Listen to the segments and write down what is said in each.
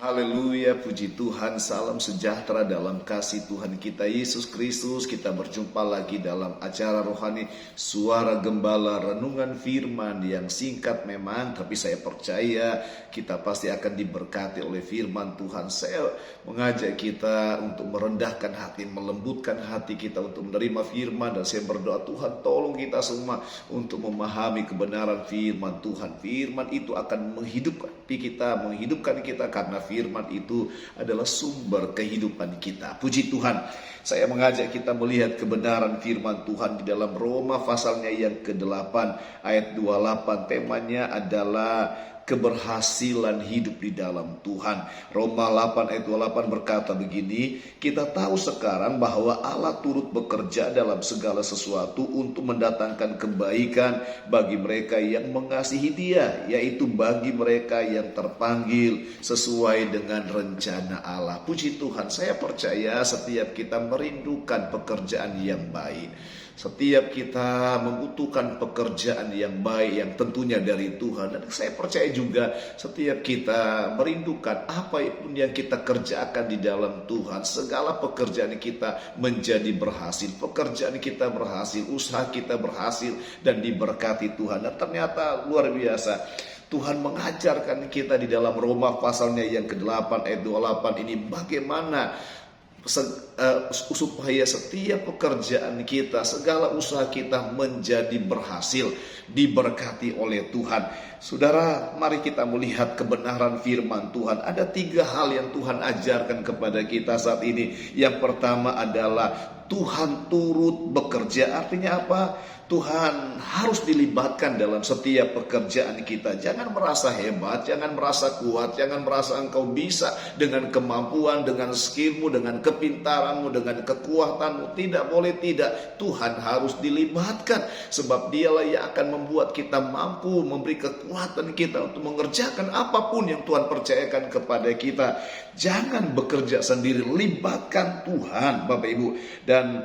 Haleluya, puji Tuhan, salam sejahtera dalam kasih Tuhan kita Yesus Kristus. Kita berjumpa lagi dalam acara rohani Suara Gembala, renungan firman yang singkat memang, tapi saya percaya kita pasti akan diberkati oleh firman Tuhan. Saya mengajak kita untuk merendahkan hati, melembutkan hati kita untuk menerima firman, dan saya berdoa Tuhan tolong kita semua untuk memahami kebenaran firman Tuhan. Firman itu akan menghidupkan kita karena firman itu adalah sumber kehidupan kita. Puji Tuhan. Saya mengajak kita melihat kebenaran firman Tuhan di dalam Roma pasalnya yang ke-8 ayat 28. Temanya adalah keberhasilan hidup di dalam Tuhan. Roma 8 ayat 28 berkata begini, kita tahu sekarang bahwa Allah turut bekerja dalam segala sesuatu untuk mendatangkan kebaikan bagi mereka yang mengasihi Dia, yaitu bagi mereka yang terpanggil sesuai dengan rencana Allah. Puji Tuhan, saya percaya setiap kita merindukan pekerjaan yang baik. Setiap kita membutuhkan pekerjaan yang baik yang tentunya dari Tuhan. Dan saya percaya juga setiap kita merindukan apa pun yang kita kerjakan di dalam Tuhan, segala pekerjaan kita menjadi berhasil. Pekerjaan kita berhasil, usaha kita berhasil dan diberkati Tuhan. Dan ternyata luar biasa, Tuhan mengajarkan kita di dalam Roma pasalnya yang ke-8 ayat 28 ini bagaimana supaya setiap pekerjaan kita, segala usaha kita menjadi berhasil, diberkati oleh Tuhan. Saudara, mari kita melihat kebenaran firman Tuhan. Ada 3 hal yang Tuhan ajarkan kepada kita saat ini. Yang pertama adalah Tuhan turut bekerja. Artinya apa? Tuhan harus dilibatkan dalam setiap pekerjaan kita. Jangan merasa hebat, jangan merasa kuat, jangan merasa engkau bisa dengan kemampuan, dengan skillmu, dengan kepintaranmu, dengan kekuatanmu. Tidak boleh tidak. Tuhan harus dilibatkan, sebab Dialah yang akan membuat kita mampu, memberi kekuatan kita untuk mengerjakan apapun yang Tuhan percayakan kepada kita. Jangan bekerja sendiri, libatkan Tuhan, Bapak Ibu. Dan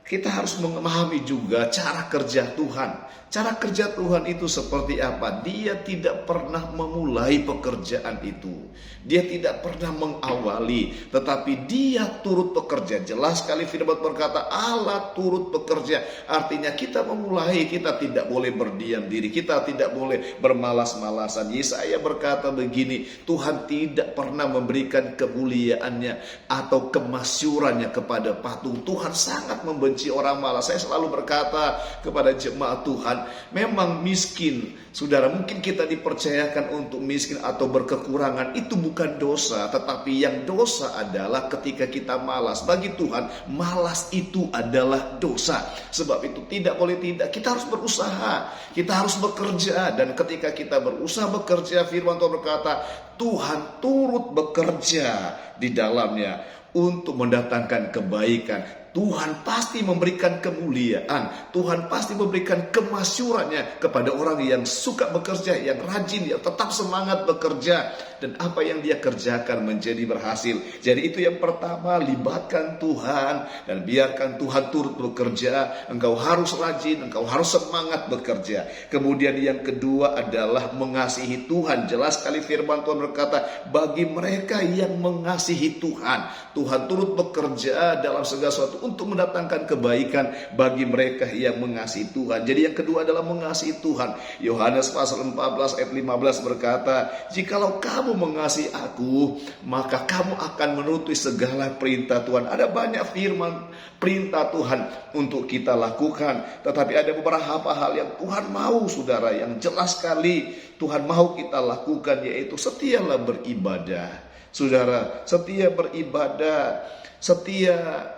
kita harus memahami juga cara kerja Tuhan. Cara kerja Tuhan itu seperti apa? Dia tidak pernah memulai pekerjaan itu. Dia tidak pernah mengawali, tetapi Dia turut bekerja. Jelas sekali firman berkata Allah turut bekerja. Artinya kita memulai, kita tidak boleh berdiam diri, kita tidak boleh bermalas-malasan. Yesaya berkata begini, Tuhan tidak pernah memberikan kemuliaannya atau kemasyurannya kepada patung. Tuhan sangat membenci orang malas. Saya selalu berkata kepada jemaat Tuhan, memang miskin, saudara, mungkin kita dipercayakan untuk miskin atau berkekurangan, itu bukan dosa. Tetapi yang dosa adalah ketika kita malas. Bagi Tuhan, malas itu adalah dosa. Sebab itu tidak boleh tidak, kita harus berusaha, kita harus bekerja. Dan ketika kita berusaha bekerja, firman Tuhan berkata Tuhan turut bekerja di dalamnya untuk mendatangkan kebaikan. Tuhan pasti memberikan kemuliaan. Tuhan pasti memberikan kemasyurannya kepada orang yang suka bekerja, yang rajin, yang tetap semangat bekerja. Dan apa yang dia kerjakan menjadi berhasil. Jadi itu yang pertama, libatkan Tuhan dan biarkan Tuhan turut bekerja. Engkau harus rajin, engkau harus semangat bekerja. Kemudian yang kedua adalah mengasihi Tuhan. Jelas sekali firman Tuhan berkata, bagi mereka yang mengasihi Tuhan, Tuhan turut bekerja dalam segala sesuatu untuk mendatangkan kebaikan bagi mereka yang mengasihi Tuhan. Jadi yang kedua adalah mengasihi Tuhan. Yohanes pasal 14 ayat 15 berkata, jikalau kamu mengasihi aku, maka kamu akan menuruti segala perintah Tuhan. Ada banyak firman perintah Tuhan untuk kita lakukan, tetapi ada beberapa hal yang Tuhan mau, saudara, yang jelas sekali Tuhan mau kita lakukan, yaitu setialah beribadah. Saudara, setia beribadah, setia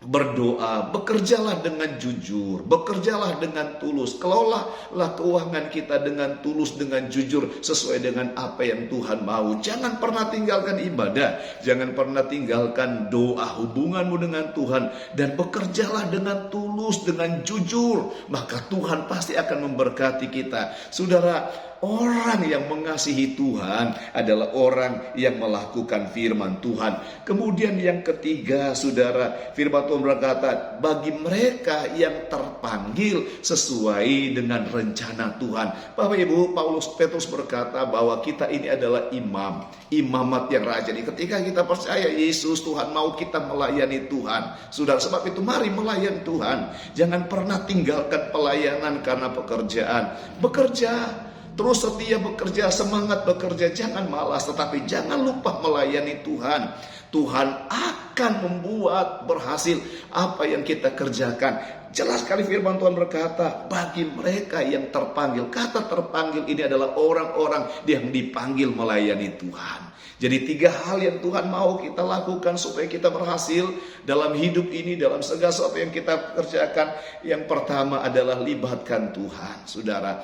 berdoa, bekerjalah dengan jujur, bekerjalah dengan tulus, kelolalah keuangan kita dengan tulus, dengan jujur, sesuai dengan apa yang Tuhan mau. Jangan pernah tinggalkan ibadah, jangan pernah tinggalkan doa, hubunganmu dengan Tuhan, dan bekerjalah dengan tulus, dengan jujur, maka Tuhan pasti akan memberkati kita. Saudara, Orang yang mengasihi Tuhan adalah orang yang melakukan firman Tuhan. Kemudian yang ketiga, saudara, firman Tuhan berkata, bagi mereka yang terpanggil sesuai dengan rencana Tuhan. Bapak Ibu, Petrus berkata bahwa kita ini adalah imamat yang raja. Jadi ketika kita percaya Yesus, Tuhan mau kita melayani Tuhan. Saudara, sebab itu mari melayani Tuhan. Jangan pernah tinggalkan pelayanan karena pekerjaan. Bekerja, terus setia bekerja, semangat bekerja, jangan malas, tetapi jangan lupa melayani Tuhan. Tuhan akan membuat berhasil apa yang kita kerjakan. Jelas sekali firman Tuhan berkata, bagi mereka yang terpanggil. Kata terpanggil ini adalah orang-orang yang dipanggil melayani Tuhan. Jadi 3 hal yang Tuhan mau kita lakukan supaya kita berhasil dalam hidup ini, dalam segala sesuatu yang kita kerjakan. Yang pertama adalah libatkan Tuhan, saudara.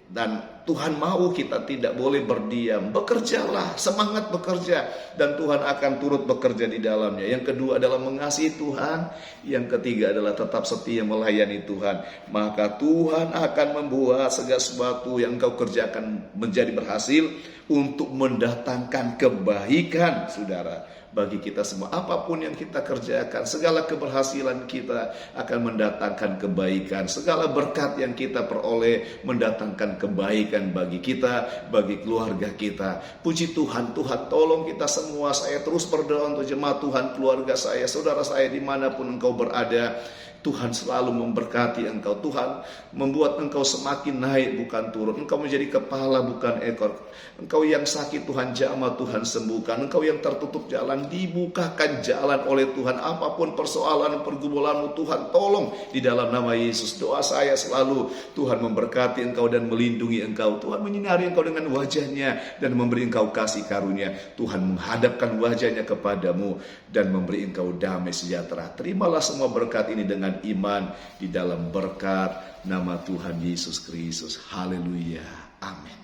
Dan Tuhan mau kita tidak boleh berdiam. Bekerjalah, semangat bekerja, dan Tuhan akan turut bekerja di dalamnya. Yang kedua adalah mengasihi Tuhan. Yang ketiga adalah tetap setia melayani Tuhan. Maka Tuhan akan membuat segala sesuatu yang engkau kerjakan menjadi berhasil untuk mendatangkan kebaikan, saudara, bagi kita semua. Apapun yang kita kerjakan, segala keberhasilan kita akan mendatangkan kebaikan. Segala berkat yang kita peroleh mendatangkan kebaikan bagi kita, bagi keluarga kita. Puji Tuhan, Tuhan tolong kita semua. Saya terus berdoa untuk jemaat Tuhan, keluarga saya, saudara saya dimanapun engkau berada. Tuhan selalu memberkati engkau. Tuhan membuat engkau semakin naik bukan turun. Engkau menjadi kepala bukan ekor. Engkau yang sakit Tuhan jamah, Tuhan sembuhkan. Engkau yang tertutup jalan, dibukakan jalan oleh Tuhan. Apapun persoalan pergumulanmu, Tuhan tolong di dalam nama Yesus. Doa saya selalu, Tuhan memberkati engkau dan melindungi engkau. Tuhan menyinari engkau dengan wajahnya dan memberi engkau kasih karunia. Tuhan menghadapkan wajahnya kepadamu dan memberi engkau damai sejahtera. Terimalah semua berkat ini dengan iman di dalam berkat nama Tuhan Yesus Kristus. Haleluya. Amin.